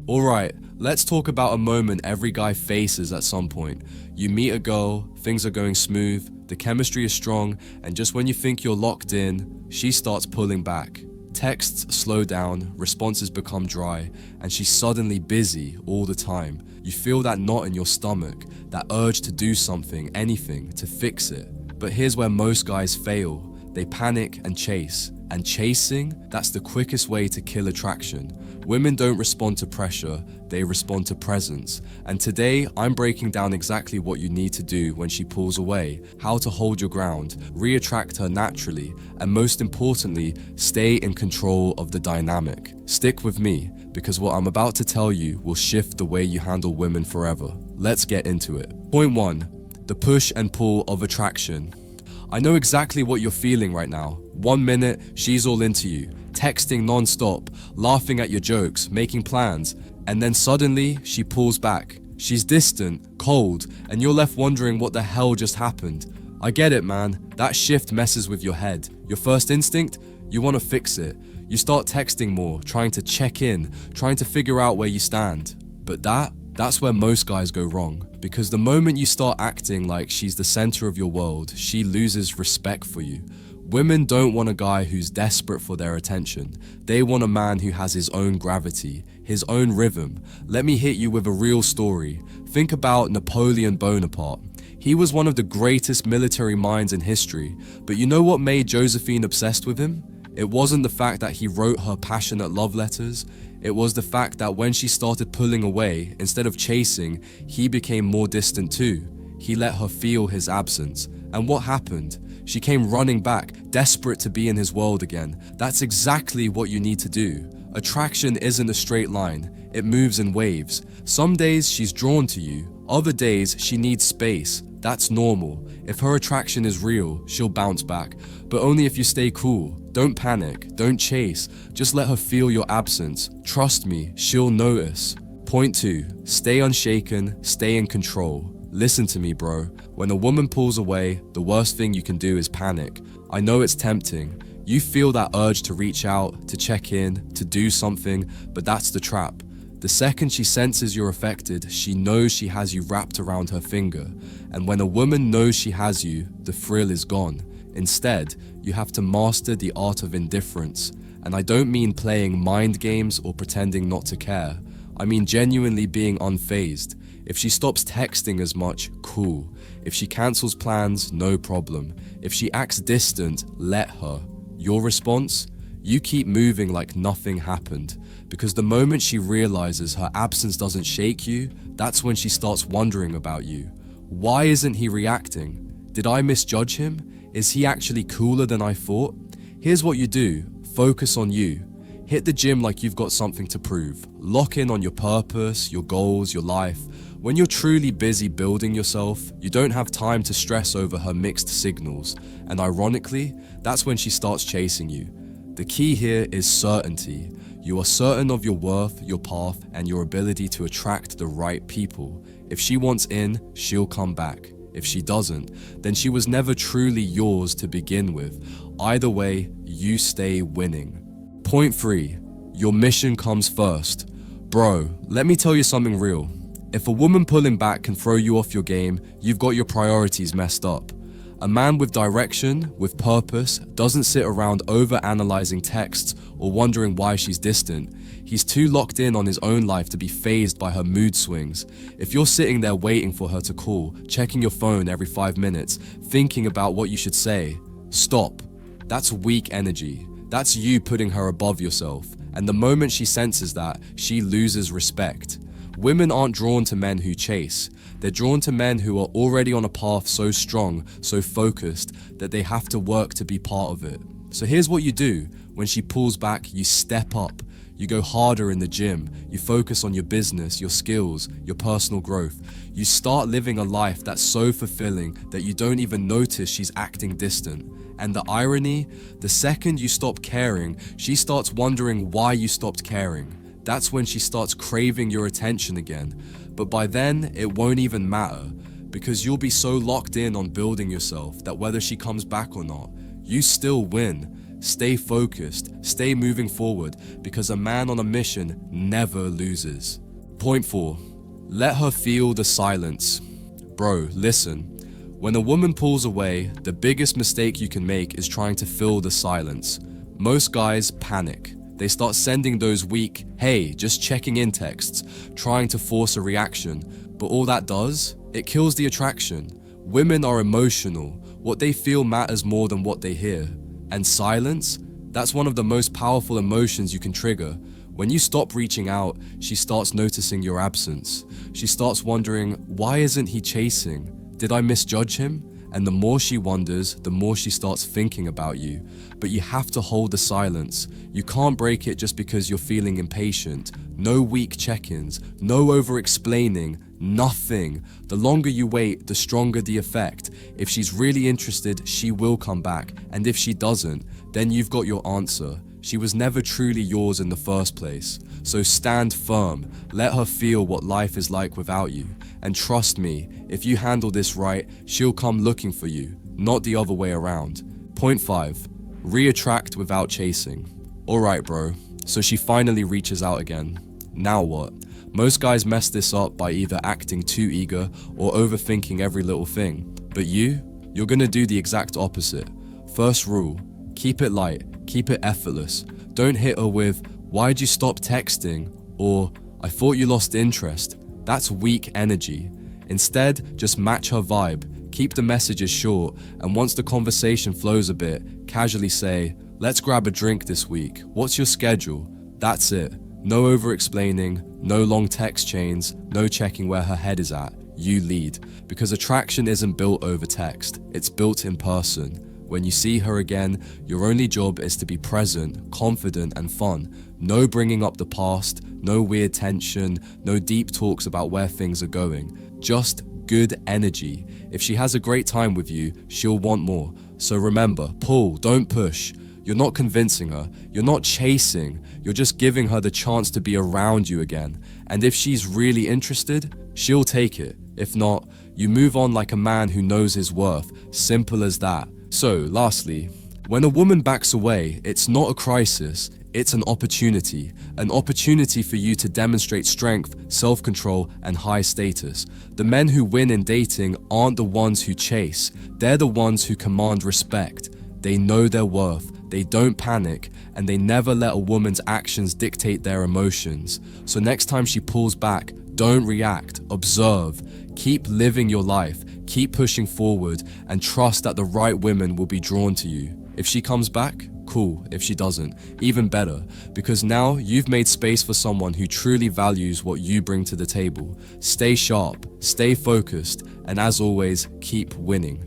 Alright, let's talk about a moment every guy faces at some point. You meet a girl, things are going smooth, the chemistry is strong, and just when you think you're locked in, she starts pulling back. Texts slow down, responses become dry, and she's suddenly busy all the time. You feel that knot in your stomach, that urge to do something, anything, to fix it. But here's where most guys fail. They panic and chase. And chasing, that's the quickest way to kill attraction. Women don't respond to pressure, they respond to presence. And today, I'm breaking down exactly what you need to do when she pulls away, how to hold your ground, re-attract her naturally, and most importantly, stay in control of the dynamic. Stick with me, because what I'm about to tell you will shift the way you handle women forever. Let's get into it. Point 1. The push and pull of attraction. I know exactly what you're feeling right now. 1 minute, she's all into you, texting non-stop, laughing at your jokes, making plans, and then suddenly, she pulls back. She's distant, cold, and you're left wondering what the hell just happened. I get it, man. That shift messes with your head. Your first instinct? You want to fix it. You start texting more, trying to check in, trying to figure out where you stand. But that's where most guys go wrong. Because the moment you start acting like she's the center of your world, she loses respect for you. Women don't want a guy who's desperate for their attention. They want a man who has his own gravity, his own rhythm. Let me hit you with a real story. Think about Napoleon Bonaparte. He was one of the greatest military minds in history, but you know what made Josephine obsessed with him? It wasn't the fact that he wrote her passionate love letters. It was the fact that when she started pulling away, instead of chasing, he became more distant too. He let her feel his absence. And what happened? She came running back, desperate to be in his world again. That's exactly what you need to do. Attraction isn't a straight line. It moves in waves. Some days she's drawn to you. Other days she needs space. That's normal. If her attraction is real, she'll bounce back. But only if you stay cool. Don't panic. Don't chase. Just let her feel your absence. Trust me, she'll notice. Point 2. Stay unshaken. Stay in control. Listen to me, bro. When a woman pulls away, the worst thing you can do is panic. I know it's tempting. You feel that urge to reach out, to check in, to do something, but that's the trap. The second she senses you're affected, she knows she has you wrapped around her finger. And when a woman knows she has you, the thrill is gone. Instead, you have to master the art of indifference. And I don't mean playing mind games or pretending not to care. I mean genuinely being unfazed. If she stops texting as much, cool. If she cancels plans, no problem. If she acts distant, let her. Your response? You keep moving like nothing happened. Because the moment she realizes her absence doesn't shake you, that's when she starts wondering about you. Why isn't he reacting? Did I misjudge him? Is he actually cooler than I thought? Here's what you do. Focus on you. Hit the gym like you've got something to prove. Lock in on your purpose, your goals, your life. When you're truly busy building yourself, you don't have time to stress over her mixed signals. And ironically, that's when she starts chasing you. The key here is certainty. You are certain of your worth, your path, and your ability to attract the right people. If she wants in, she'll come back. If she doesn't, then she was never truly yours to begin with. Either way, you stay winning. Point 3. Your mission comes first. Bro, let me tell you something real. If a woman pulling back can throw you off your game, you've got your priorities messed up. A man with direction, with purpose, doesn't sit around over-analyzing texts or wondering why she's distant. He's too locked in on his own life to be fazed by her mood swings. If you're sitting there waiting for her to call, checking your phone every 5 minutes, thinking about what you should say, stop. That's weak energy. That's you putting her above yourself. And the moment she senses that, she loses respect. Women aren't drawn to men who chase. They're drawn to men who are already on a path so strong, so focused, that they have to work to be part of it. So here's what you do. When she pulls back, you step up. You go harder in the gym. You focus on your business, your skills, your personal growth. You start living a life that's so fulfilling that you don't even notice she's acting distant. And the irony, the second you stop caring, she starts wondering why you stopped caring. That's when she starts craving your attention again. But by then, it won't even matter, because you'll be so locked in on building yourself that whether she comes back or not, you still win. stay focused, stay moving forward, because a man on a mission never loses. Point 4. Let her feel the silence. Bro, listen. When a woman pulls away, the biggest mistake you can make is trying to fill the silence. Most guys panic. They start sending those weak, hey, just checking in texts, trying to force a reaction. But all that does, it kills the attraction. Women are emotional. What they feel matters more than what they hear. And silence? That's one of the most powerful emotions you can trigger. When you stop reaching out, she starts noticing your absence. She starts wondering, why isn't he chasing? Did I misjudge him? And the more she wonders, the more she starts thinking about you. But you have to hold the silence. You can't break it just because you're feeling impatient. No weak check-ins, no over-explaining, nothing. The longer you wait, the stronger the effect. If she's really interested, she will come back. And if she doesn't, then you've got your answer. She was never truly yours in the first place. So stand firm, let her feel what life is like without you. And trust me, if you handle this right, she'll come looking for you, not the other way around. Point 5. Re-attract without chasing. Alright bro, so she finally reaches out again. Now what? Most guys mess this up by either acting too eager or overthinking every little thing. But you're gonna do the exact opposite. First rule, keep it light, keep it effortless. Don't hit her with, why'd you stop texting? Or, I thought you lost interest. That's weak energy. Instead, just match her vibe, keep the messages short, and once the conversation flows a bit, casually say, let's grab a drink this week. What's your schedule? That's it. No over-explaining, no long text chains, no checking where her head is at. You lead. Because attraction isn't built over text, it's built in person. When you see her again, your only job is to be present, confident, and fun. No bringing up the past, no weird tension, no deep talks about where things are going. Just good energy. If she has a great time with you, she'll want more. So remember, pull, don't push. You're not convincing her, you're not chasing, you're just giving her the chance to be around you again. And if she's really interested, she'll take it. If not, you move on like a man who knows his worth. Simple as that. So, lastly, when a woman backs away, it's not a crisis, it's an opportunity for you to demonstrate strength, self-control, and high status. The men who win in dating aren't the ones who chase, they're the ones who command respect. They know their worth, they don't panic, and they never let a woman's actions dictate their emotions. So next time she pulls back, don't react, observe, keep living your life, keep pushing forward, and trust that the right women will be drawn to you. If she comes back, cool. If she doesn't, even better, because now you've made space for someone who truly values what you bring to the table. Stay sharp, stay focused, and as always, keep winning.